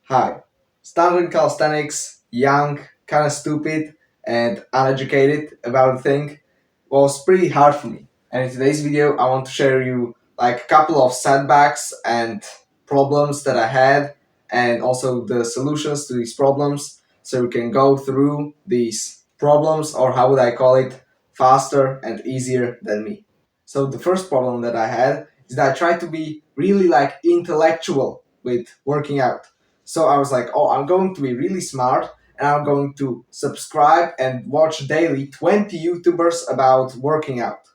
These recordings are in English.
Hi. Starting calisthenics, young, kinda stupid, and uneducated about the thing was pretty hard for me. And in today's video, I want to share you like a couple of setbacks and problems that I had, and also the solutions to these problems, so we can go through these problems, or how would I call it, faster and easier than me. So the first problem that I had is that I tried to be really like intellectual with working out. So I was like, oh, I'm going to be really smart and I'm going to subscribe and watch daily 20 YouTubers about working out.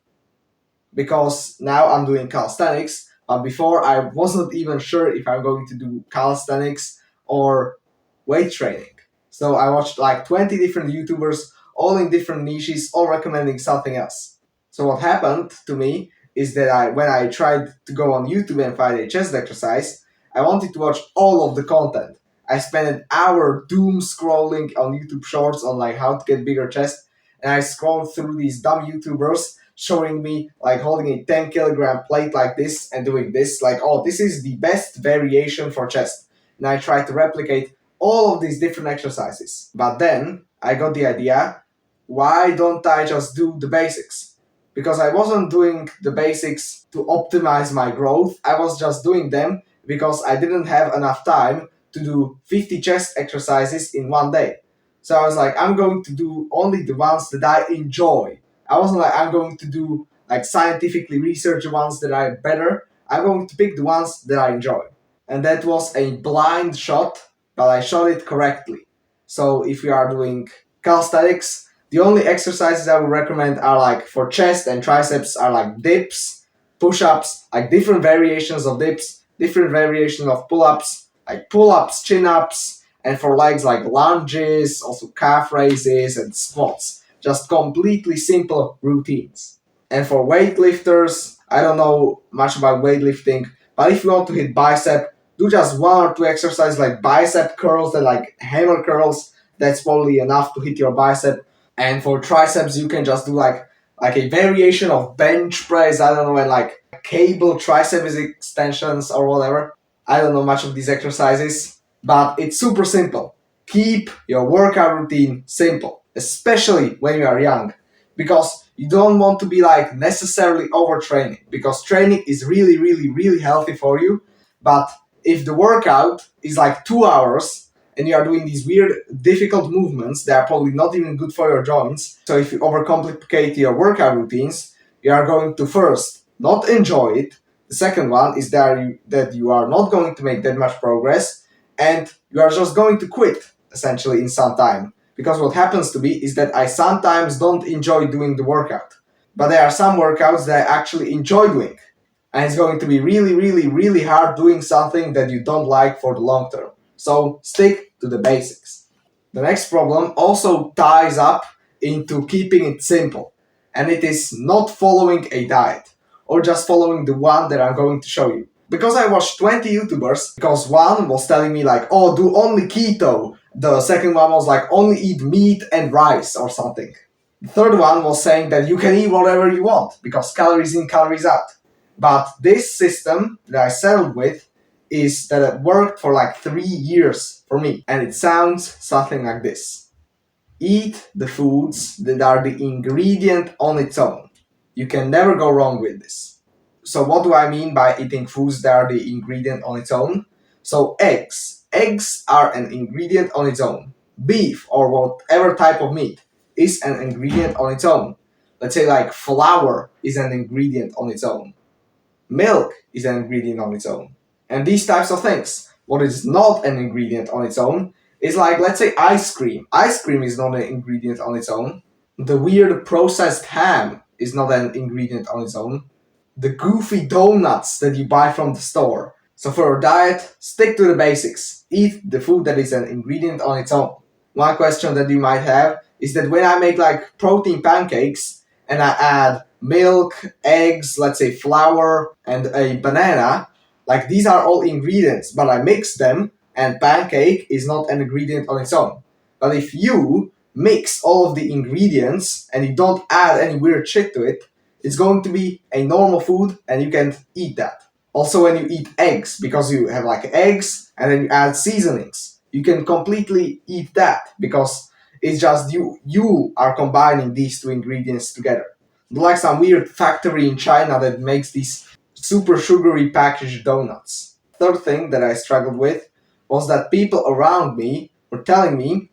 Because now I'm doing calisthenics, but before I wasn't even sure if I'm going to do calisthenics or weight training. So I watched like 20 different YouTubers, all in different niches, all recommending something else. So what happened to me is that when I tried to go on YouTube and find a chest exercise, I wanted to watch all of the content. I spent an hour doom scrolling on YouTube Shorts on like how to get bigger chest, and I scrolled through these dumb YouTubers showing me like holding a 10 kilogram plate like this and doing this, like, oh, this is the best variation for chest. And I tried to replicate all of these different exercises. But then I got the idea, why don't I just do the basics? Because I wasn't doing the basics to optimize my growth, I was just doing them because I didn't have enough time to do 50 chest exercises in one day. So I was like, I'm going to do only the ones that I enjoy. I wasn't like, I'm going to do like scientifically researched ones that are better. I'm going to pick the ones that I enjoy. And that was a blind shot, but I shot it correctly. So if you are doing calisthenics, the only exercises I would recommend are like for chest and triceps are like dips, push-ups, like different variations of dips, different variations of pull-ups, like pull-ups, chin-ups, and for legs like lunges, also calf raises and squats. Just completely simple routines. And for weightlifters, I don't know much about weightlifting, but if you want to hit bicep, do just one or two exercises like bicep curls and like hammer curls. That's probably enough to hit your bicep. And for triceps, you can just do like a variation of bench press, I don't know, and like cable triceps extensions or whatever. I don't know much of these exercises, but it's super simple. Keep your workout routine simple, especially when you are young, because you don't want to be like necessarily overtraining, because training is really, really, really healthy for you. But if the workout is like 2 hours and you are doing these weird, difficult movements that are probably not even good for your joints, so if you overcomplicate your workout routines, you are going to first not enjoy it. The second one is that you are not going to make that much progress, and you are just going to quit essentially in some time. Because what happens to me is that I sometimes don't enjoy doing the workout, but there are some workouts that I actually enjoy doing, and it's going to be really, really, really hard doing something that you don't like for the long term. So stick to the basics. The next problem also ties up into keeping it simple, and it is not following a diet or just following the one that I'm going to show you. Because I watched 20 YouTubers, because one was telling me like, oh, do only keto. The second one was like, only eat meat and rice or something. The third one was saying that you can eat whatever you want, because calories in, calories out. But this system that I settled with is that it worked for like 3 years for me. And it sounds something like this. Eat the foods that are the ingredient on its own. You can never go wrong with this. So what do I mean by eating foods that are the ingredient on its own? So eggs. Eggs are an ingredient on its own. Beef or whatever type of meat is an ingredient on its own. Let's say like flour is an ingredient on its own. Milk is an ingredient on its own. And these types of things. What is not an ingredient on its own is like, let's say, ice cream. Ice cream is not an ingredient on its own. The weird processed ham is not an ingredient on its own. The goofy donuts that you buy from the store. So for your diet, stick to the basics. Eat the food that is an ingredient on its own. One question that you might have is that when I make like protein pancakes and I add milk, eggs, let's say flour, and a banana, like these are all ingredients, but I mix them and pancake is not an ingredient on its own. But if you mix all of the ingredients and you don't add any weird shit to it, it's going to be a normal food and you can eat that. Also, when you eat eggs, because you have like eggs and then you add seasonings, you can completely eat that because it's just you are combining these two ingredients together. Like some weird factory in China that makes these super sugary packaged donuts. Third thing that I struggled with was that people around me were telling me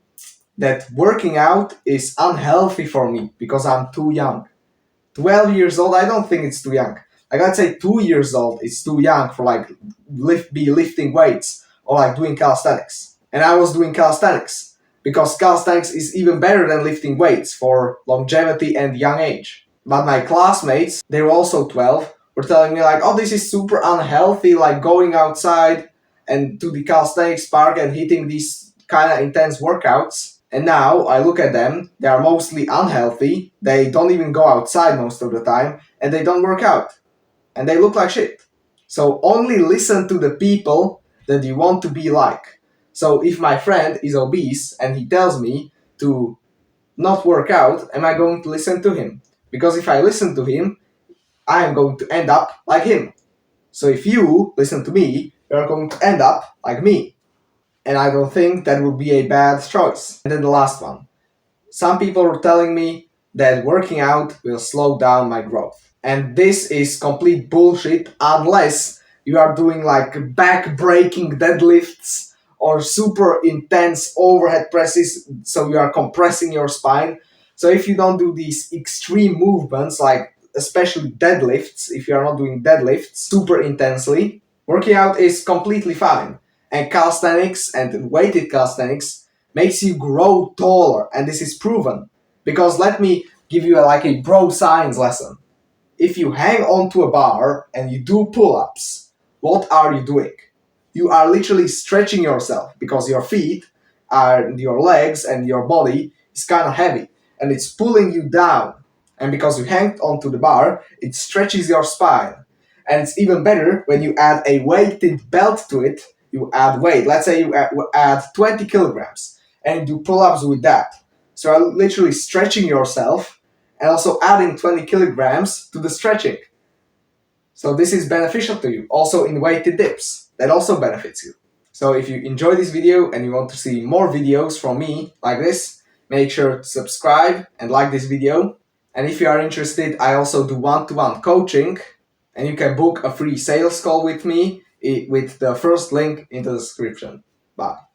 that working out is unhealthy for me because I'm too young. 12 years old, I don't think it's too young. Like, I'd say 2 years old is too young for like be lifting weights or like doing calisthenics. And I was doing calisthenics because calisthenics is even better than lifting weights for longevity and young age. But my classmates, they were also 12, were telling me like, oh, this is super unhealthy, like going outside and to the calisthenics park and hitting these kind of intense workouts. And now I look at them, they are mostly unhealthy, they don't even go outside most of the time, and they don't work out. And they look like shit. So only listen to the people that you want to be like. So if my friend is obese and he tells me to not work out, am I going to listen to him? Because if I listen to him, I am going to end up like him. So if you listen to me, you're going to end up like me. And I don't think that would be a bad choice. And then the last one. Some people were telling me that working out will slow down my growth. And this is complete bullshit unless you are doing like back breaking deadlifts or super intense overhead presses, so you are compressing your spine. So if you don't do these extreme movements, like especially deadlifts, if you are not doing deadlifts super intensely, working out is completely fine. And calisthenics and weighted calisthenics makes you grow taller, and this is proven. Because let me give you like a bro science lesson. If you hang onto a bar and you do pull-ups, what are you doing? You are literally stretching yourself because your feet and your legs and your body is kind of heavy and it's pulling you down. And because you hang onto the bar, it stretches your spine. And it's even better when you add a weighted belt to it. You add weight. Let's say you add 20 kilograms and do pull-ups with that. So you're literally stretching yourself and also adding 20 kilograms to the stretching. So this is beneficial to you. Also in weighted dips, that also benefits you. So if you enjoy this video and you want to see more videos from me like this, make sure to subscribe and like this video. And if you are interested, I also do one-to-one coaching, and you can book a free sales call with me with the first link in the description. Bye.